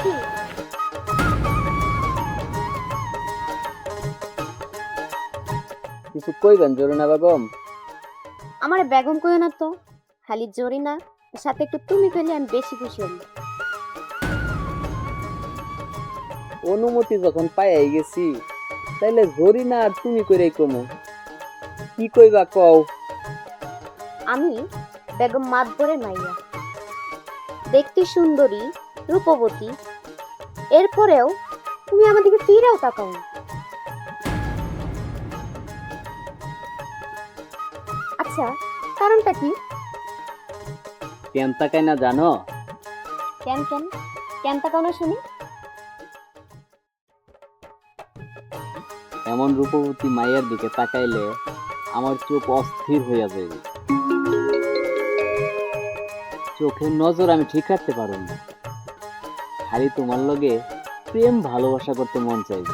নাকি? কিছু কইবেন জরিনা বেগম? আমার বেগম কইও না তো, খালি জরি না, সাথে একটু তুমি কইলে আমি বেশি খুশি হব। অনুমতি যখন পাইয়াই গেছি তাইলে জরিনা আর তুমি কইরাই কমু। কি কইবা কও? আমি বেগম মাতবরের মাইয়া, দেখতে সুন্দরী, রূপবতী, এরপরেও তুমি আমাদেরকে ফিরেও তাকাও না। আচ্ছা, কারণটা কি? কেন তাকাই না জানো? কেন কেন কেন তাকাও না শুনি? এমন রূপবতী মায়ের দিকে তাকাইলে আমার চোখ অস্থির হইয়া যাবে। চোখের নজর আমি ঠিক রাখতে পারব না। খালি তোমার লগে প্রেম ভালোবাসা করতে মন চাইবে।